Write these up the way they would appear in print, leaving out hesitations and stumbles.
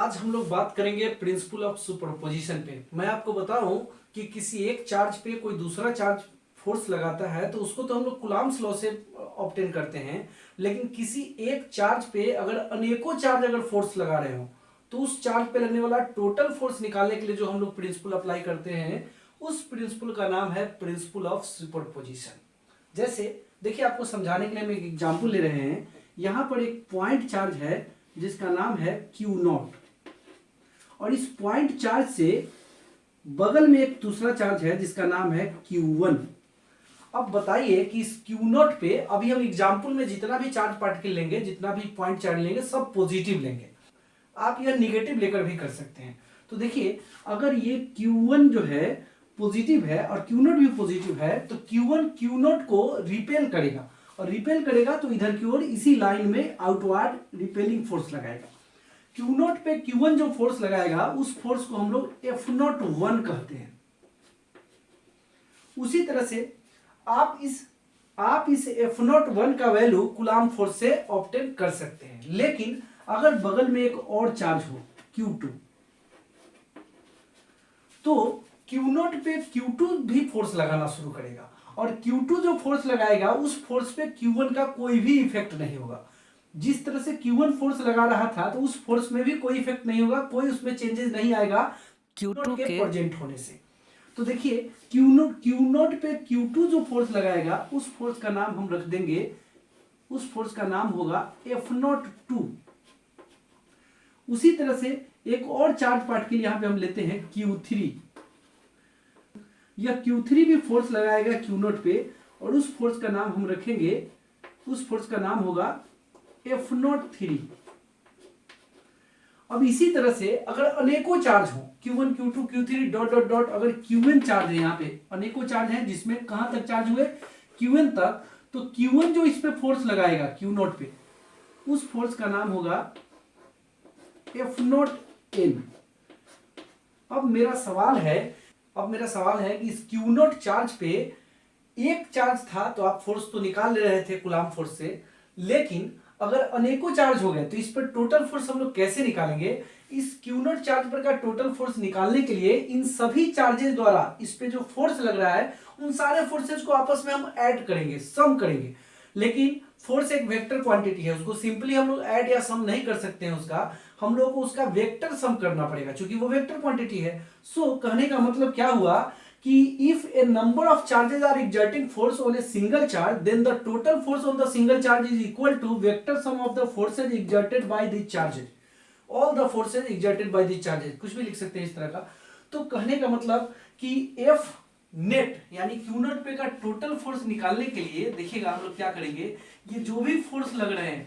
आज हम लोग बात करेंगे प्रिंसिपल ऑफ सुपरपोजिशन पे। मैं आपको बताऊं कि किसी एक चार्ज पे कोई दूसरा चार्ज फोर्स लगाता है तो उसको तो हम लोग कूलम्ब्स लॉ से ऑब्टेन करते हैं, लेकिन किसी एक चार्ज पे अगर अनेकों चार्ज अगर फोर्स लगा रहे हो तो उस चार्ज पे लगने वाला टोटल फोर्स निकालने के लिए जो हम लोग प्रिंसिपल अप्लाई करते हैं उस प्रिंसिपल का नाम है प्रिंसिपल ऑफ सुपरपोजिशन। जैसे देखिए, आपको समझाने के लिए हम एक एग्जाम्पल ले रहे हैं। यहां पर एक पॉइंट चार्ज है जिसका नाम है Q0 और इस पॉइंट चार्ज से बगल में एक दूसरा चार्ज है जिसका नाम है Q1। अब बताइए कि इस Q0 पे अभी हम एग्जाम्पल में जितना भी चार्ज पार्टिकल लेंगे, जितना भी पॉइंट चार्ज लेंगे, सब पॉजिटिव लेंगे। आप यह निगेटिव लेकर भी कर सकते हैं। तो देखिए, अगर ये Q1 जो है पॉजिटिव है और Q0 भी पॉजिटिव है तो Q1 Q0 को रिपेल करेगा और रिपेल करेगा तो इधर की ओर इसी लाइन में आउटवर्ड रिपेलिंग फोर्स लगाएगा। Q0 पे Q1 जो फोर्स लगाएगा उस फोर्स को हम लोग F01 कहते हैं। उसी तरह से आप इस F01 का वैल्यू कूलम्ब फोर्स से ऑब्टेन कर सकते हैं। लेकिन अगर बगल में एक और चार्ज हो Q2 तो Q0 पे Q2 भी फोर्स लगाना शुरू करेगा और Q2 जो फोर्स लगाएगा उस फोर्स पे Q1 का कोई भी इफेक्ट नहीं होगा। जिस तरह से Q1 फोर्स लगा रहा था तो उस फोर्स में भी कोई इफेक्ट नहीं होगा, कोई उसमें चेंजेस नहीं आएगा Q2 के प्रेजेंट होने से। तो देखिए, Q0 पे Q2 जो फोर्स लगाएगा उस फोर्स का नाम हम रख देंगे, उस फोर्स का नाम होगा F02। उसी तरह से एक और चार्ज पार्टिकल यहां पे हम लेते हैं Q3। यह Q3 भी फोर्स लगाएगा Q0 पे और उस फोर्स का नाम हम रखेंगे, उस फोर्स का नाम होगा F03। अब इसी तरह से अगर अनेकों चार्ज हो Q1 Q2 Q3 dot dot dot, अगर Qn चार्ज है, यहाँ पे अनेकों चार्ज हैं जिसमें कहां तक चार्ज हुए Qn तक, तो Q1 जो इस पे फोर्स लगाएगा Q0 पे उस फोर्स का नाम होगा F0n। अब मेरा सवाल है कि इस Q0 चार्ज पे एक चार्ज था तो आप फोर्स तो निकाल ले रहे थे कूलम्ब फोर्स से, लेकिन अगर अनेकों चार्ज हो गए तो इस पर टोटल फोर्स हम लोग कैसे निकालेंगे? इस Q0 चार्ज पर का टोटल फोर्स निकालने के लिए इन सभी चार्जेस द्वारा इस पे जो फोर्स लग रहा है उन सारे फोर्सेस को आपस में हम ऐड करेंगे, सम करेंगे। लेकिन फोर्स एक वेक्टर क्वांटिटी है, उसको सिंपली हम लोग ऐड या सम नहीं कर सकते हैं। हम लोगों को उसका वेक्टर सम करना पड़ेगा क्योंकि वो वेक्टर क्वांटिटी है। सो कहने का मतलब क्या हुआ कि if a number of charges are exerting force on a single charge, then the total force on the single charge is equal to vector sum of the forces exerted by the charges, all the forces exerted by the charges। कुछ भी लिख सकते हैं इस तरह का। तो कहने का मतलब कि F नेट यानी Q0 पे का टोटल फोर्स निकालने के लिए देखिएगा हम लोग क्या करेंगे, ये जो भी फोर्स लग रहे हैं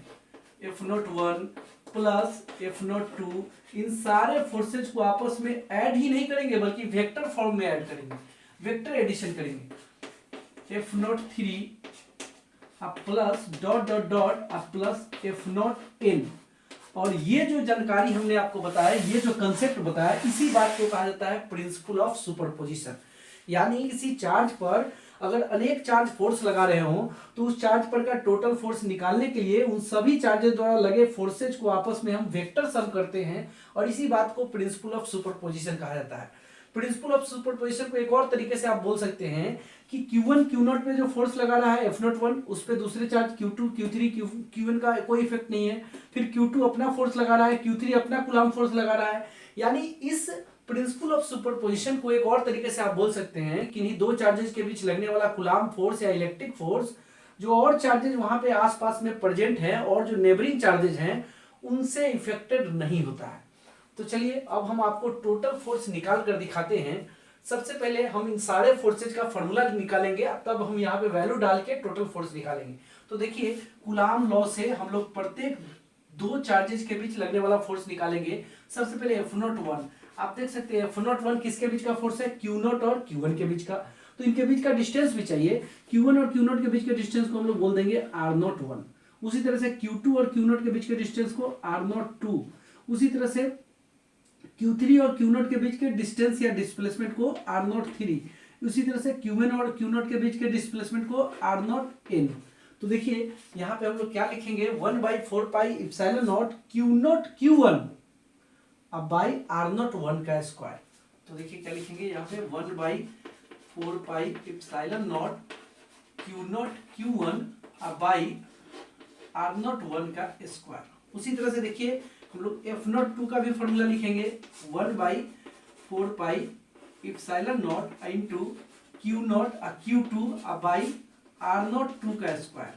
F01 प्लस F02, इन सारे फोर्सेज को आपस में ऐड ही नहीं करेंगे बल्कि वेक्टर फॉर्म में ऐड करेंगे, वेक्टर एडिशन करेंगे। F03 plus dot dot dot plus F0n। और ये जो जानकारी हमने आपको बताया, ये जो कंसेप्ट बताया, इसी बात को कहा जाता है प्रिंसिपल ऑफ सुपरपोजिशन। यानी किसी चार्ज पर अगर अनेक चार्ज फोर्स लगा रहे हो तो उस चार्ज पर का टोटल फोर्स निकालने के लिए उन सभी चार्जेस द्वारा लगे फोर्सेज को आपस में हम वेक्टर सम करते हैं और इसी बात को प्रिंसिपल ऑफ सुपरपोजिशन कहा जाता है। प्रिंसिपल ऑफ सुपरपोजिशन को एक और तरीके से आप बोल सकते हैं कि Q1 Q0 पे जो फोर्स लगा रहा है F01, उस पे दूसरे चार्ज Q2 Q3 Qn का कोई इफेक्ट नहीं है। फिर Q2 अपना फोर्स लगा रहा है, Q3 अपना कूलम्ब फोर्स लगा रहा है। यानी इस प्रिंसिपल ऑफ सुपरपोजिशन को एक और तरीके से आप बोल सकते हैं कि इन्हीं दो चार्जेस के बीच लगने वाला कूलम्ब फोर्स या इलेक्ट्रिक फोर्स, जो और चार्जेस वहां पे आसपास में प्रेजेंट हैं और जो नेबरिंग चार्जेस हैं उनसे इफेक्टेड नहीं होता है। तो चलिए अब हम आपको टोटल फोर्स निकाल कर दिखाते हैं। सबसे पहले हम इन सारे फोर्सेज का फॉर्मूला निकालेंगे, तब हम यहाँ पे वैल्यू डाल के टोटल फोर्स निकालेंगे। तो देखिए, कूलम्ब लॉ से हम लोग प्रत्येक दो चार्जेस के बीच लगने वाला फोर्स निकालेंगे। सबसे पहले F01, आप देख सकते हैं F01 किसके बीच का फोर्स है? Q0 और Q1 के बीच का। तो इनके बीच का डिस्टेंस भी चाहिए। Q1 और Q0 के बीच के डिस्टेंस को हम लोग बोल देंगे R01। उसी तरह से Q2 और Q0 के बीच के डिस्टेंस को R02। उसी तरह से Q3 और Q0 के बीच के डिस्टेंस या डिस्प्लेसमेंट को R03। उसी तरह से Q1 और Q0 के बीच के डिस्प्लेसमेंट को R0n। तो देखिए यहाँ पे हम लोग क्या लिखेंगे, 1/4 पाई एप्सिलॉन नॉट Q0 Q1 अब बाई आर नॉट 1 का स्क्वायर। तो देखिए क्या लिखेंगे यहाँ पे 1/4 पाई एप्सिलॉन नॉट Q1 अब बाई आर नॉट 1 का स्क्वायर। उसी तरह से देखिए हम लोग F02 का भी फॉर्मूला लिखेंगे 1/4 पाई epsilon not into Q0 Q2 अब बाई आर नॉट 2 का स्क्वायर।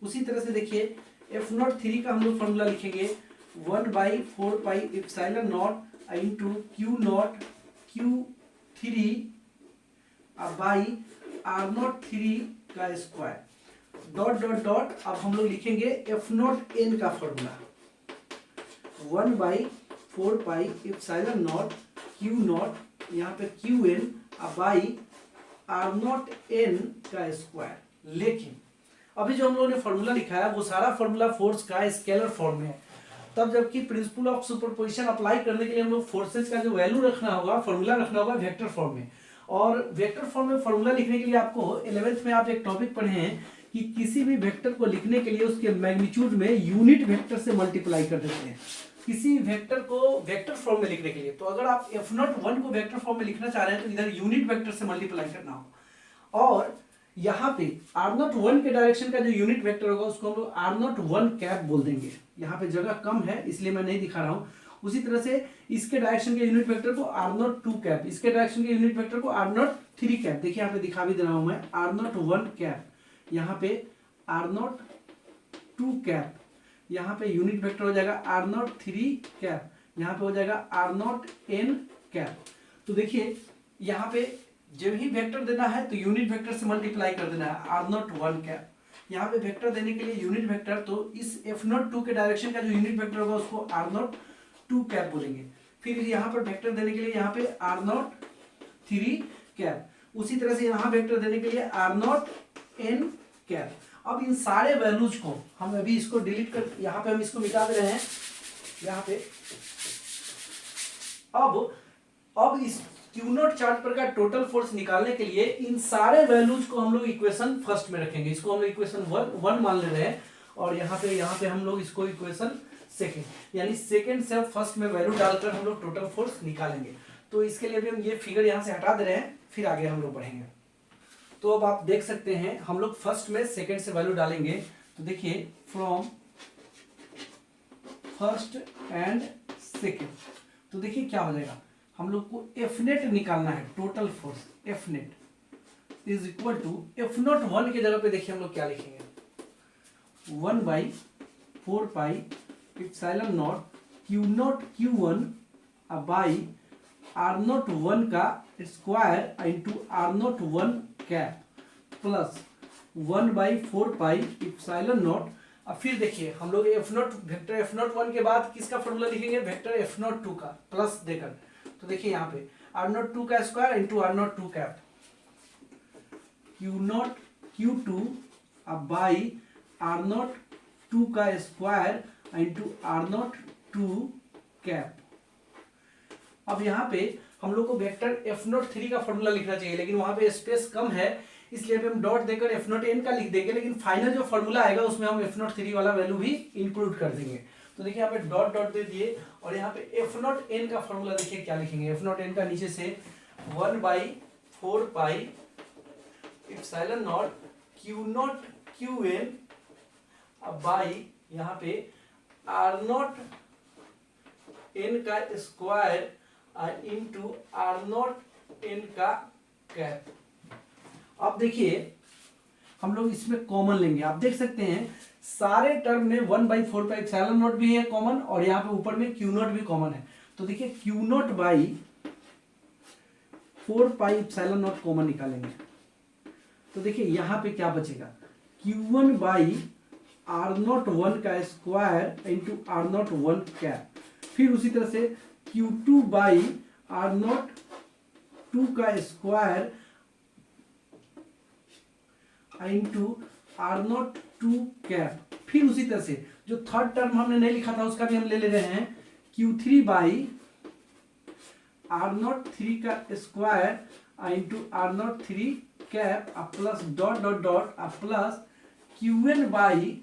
उसी तरह से देखिए F03 का हम लोग फॉर्मूला लिखेंगे 1/4 पाई epsilon not into Q0 Q3 अब बाई आर नॉट 3 का स्क्वायर डॉट डॉट डॉट। अब हम लोग लिखेंगे F0n का formula 1/4 pi epsilon not Q0 यहाँ पे Qn अब बाई आर नॉट n का स्क्वायर। लेकिन अभी जो हम लोगों ने फॉर्मूला लिखा है वो सारा फॉर्मूला फोर्स का स्केलर फॉर्म में है, तब जबकि प्रिंसिपल ऑफ सुपरपोजिशन अप्लाई करने के लिए हम लोग फोर्सेज का जो वैल्यू रखना होगा, फॉर्मूला रखना होगा वेक्टर फॉर्म में। और वेक्टर फॉर्म में फॉर्मूला लिखने के लिए आपको 11th में आप एक टॉपिक पढ़े हैं कि किसी भी वेक्टर को लिखने के लिए उसके मैग्नीट्यूड में यूनिट वेक्टर से मल्टीप्लाई कर देते हैं किसी वेक्टर को वेक्टर फॉर्म में लिखने के लिए। तो अगर आप F01 को वेक्टर फॉर्म में लिखना चाह रहे हैं तो इधर यूनिट वेक्टर से मल्टीप्लाई करना हो। और यहाँ पे R01 के डायरेक्शन का जो यूनिट वेक्टर होगा उसको हम लोग R01 कैप बोल देंगे। यहाँ पे जगह कम है इसलिए मैं नहीं दिखा रहा हूँ। उसी तरह से इसके डायरेक्शन के यूनिट वेक्टर को R02 कैप, इसके डायरेक्शन के यूनिट वेक्टर को R03 कैप। देखिए यहाँ पे दिखा भी दे रहा हूं मैं R01 कैप, यहाँ पे R02 कैप, यहाँ पे यूनिट वेक्टर हो जाएगा R03 कैप, यहाँ पे हो जाएगा R0n कैप। तो देखिए यहाँ पे जब ही वेक्टर देना है तो यूनिट वेक्टर से मल्टीप्लाई कर देना है R01 कैप। यहाँ पे वेक्टर देने के लिए यूनिट वेक्टर, तो इस F02 के डायरेक्शन का जो यूनिट वेक्टर होगा उसको R02 कैप बोलेंगे। फिर यहाँ पर वेक्टर देने के लिए यहाँ पे R03 कैप। उसी तरह से यहाँ वेक्टर देने के लिए R0n कैप। अब इन सारे वैल्यूज को हम अभी इसको डिलीट कर, यहाँ पे हम इसको मिटा दे रहे हैं यहाँ पे। अब इस Q0 चार्ज पर का टोटल फोर्स निकालने के लिए इन सारे वैल्यूज को हम लोग इक्वेशन फर्स्ट में रखेंगे। इसको हम लोग इक्वेशन वन मान ले रहे हैं और यहाँ पे हम लोग इसको इक्वेशन सेकेंड, यानी सेकेंड से फर्स्ट में वैल्यू डालकर हम लोग टोटल फोर्स निकालेंगे। तो इसके लिए भी हम ये फिगर यहाँ से हटा दे रहे हैं, फिर आगे हम लोग बढ़ेंगे। तो अब आप देख सकते हैं हम लोग फर्स्ट में सेकेंड से वैल्यू डालेंगे। तो देखिए फ्रॉम फर्स्ट एंड सेकेंड, तो देखिए क्या हो जाएगा। हम लोग को एफ नेट निकालना है, total force F net is equal to F01 की जगह पे देखिए हम लोग क्या लिखेंगे 1/4 पाई epsilon not Q0 Q1 by R01 का square into R01 cap plus 1/4 pi epsilon not. अब फिर देखिए हम लोग वेक्टर F01 के बाद किसका फॉर्मूला लिखेंगे, वेक्टर F02 का प्लस देकर। तो देखिए यहाँ पे R02 का square into R02 cap Q0 Q2 अब बाई R02 का स्क्वायर इंटू R02 कैप। अब यहाँ पे हम लोग को वेक्टर F03 का फॉर्मूला लिखना चाहिए, लेकिन वहां पे स्पेस कम है इसलिए हम डॉट देकर F0n का लिख देंगे, लेकिन फाइनल जो फॉर्मूला आएगा उसमें हम F03 वाला वैल्यू भी इंक्लूड कर देंगे। तो देखिए यहाँ पे डॉट डॉट दे दिए और यहाँ पे F0n का फॉर्मूला देखिए क्या लिखेंगे। F0n का नीचे से 1/4 पाई एप्सिलॉन नॉट Q0 Qn अब बाई यहाँ पे R0n का स्क्वायर इंटू R0n का कैप। अब देखिए हम लोग इसमें कॉमन लेंगे। आप देख सकते हैं सारे टर्म में 1/4 पाई एप्सिलॉन नॉट भी है कॉमन और यहाँ पे ऊपर में Q0 भी कॉमन है। तो देखिए Q0 by 4 pi epsilon not common निकालेंगे। तो देखिए यहाँ पे क्या बचेगा Q1 बाई R01 का स्क्वायर इंटू R01 कैप। फिर उसी तरह से Q2 बाई R02 का स्क्वायर इंटू R02 कैप। फिर उसी तरह से जो थर्ड टर्म हमने नहीं लिखा था उसका भी हम ले रहे हैं Q3 बाई R03 का square into R03 cap plus dot dot dot plus Qn by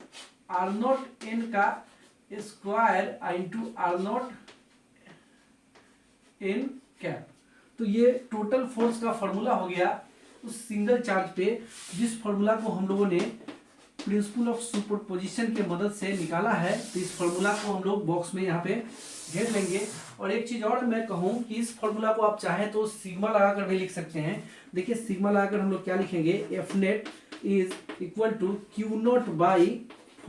R0n का square into R0 N cap. तो ये टोटल फोर्स का फॉर्मूला हो गया उस सिंगल चार्ज पे, जिस फॉर्मूला को हम लोगों ने प्रिंसिपल ऑफ सुपरपोजिशन के मदद से निकाला है। तो इस फॉर्मूला को हम लोग बॉक्स में यहाँ पे घेर लेंगे। और एक चीज और मैं कहूँ कि इस फॉर्मूला को आप चाहें तो सिग्मा लगाकर भी लिख सकते हैं। देखिए सिग्मा लगाकर हम लोग क्या लिखेंगे, F net is equal to Q not by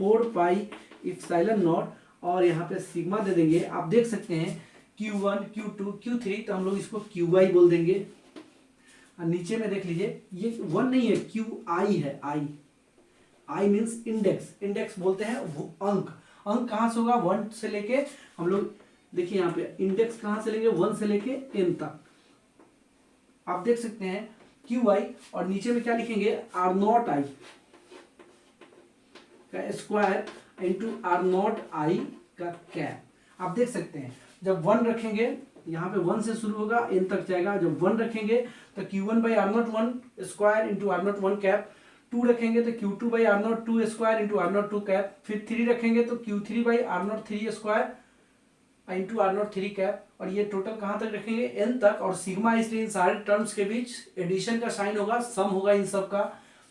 4 pi epsilon not, और यहाँ पे सिग्मा दे देंगे। आप देख सकते हैं Q1, Q2, Q3, तो हम लोग इसको QI बोल देंगे। और नीचे में देख लीजिए ये 1 नहीं है, QI है। I मीन्स इंडेक्स, इंडेक्स बोलते हैं वो अंक। अंक कहाँ से होगा, 1 से लेके हम लोग देखिए यहाँ पे इंडेक्स कहाँ से लेंगे, 1 से लेके n तक। आप देख सकते हैं QI, और नीचे में क्या लिखेंगे, R0I का स्क्वायर इंटू R0I का कैप। आप देख सकते हैं जब 1 रखेंगे, यहाँ पे 1 से शुरू होगा n तक जाएगा। जब 1 रखेंगे तो Q1 by R01 square into R01 cap. 2 रखेंगे तो Q2 by R02 square into R02 cap. फिर 3 रखेंगे तो Q3 by R03 square into R03 cap. और ये टोटल कहाँ तक रखेंगे, n तक। और सिग्मा इसलिए इन सारे टर्म्स के बीच एडिशन का साइन होगा, सम होगा इन सब का।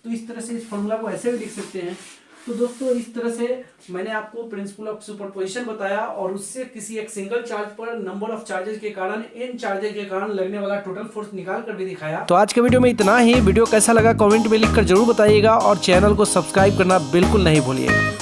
तो इस तरह से इस फॉर्मूला को ऐसे भी लिख सकते हैं। तो दोस्तों इस तरह से मैंने आपको प्रिंसिपल ऑफ सुपरपोजिशन बताया, और उससे किसी एक सिंगल चार्ज पर नंबर ऑफ चार्जेस के कारण, इन चार्जेस के कारण लगने वाला टोटल फोर्स निकाल कर भी दिखाया। तो आज के वीडियो में इतना ही। वीडियो कैसा लगा कमेंट में लिखकर जरूर बताइएगा, और चैनल को सब्सक्राइब करना बिल्कुल नहीं भूलिएगा।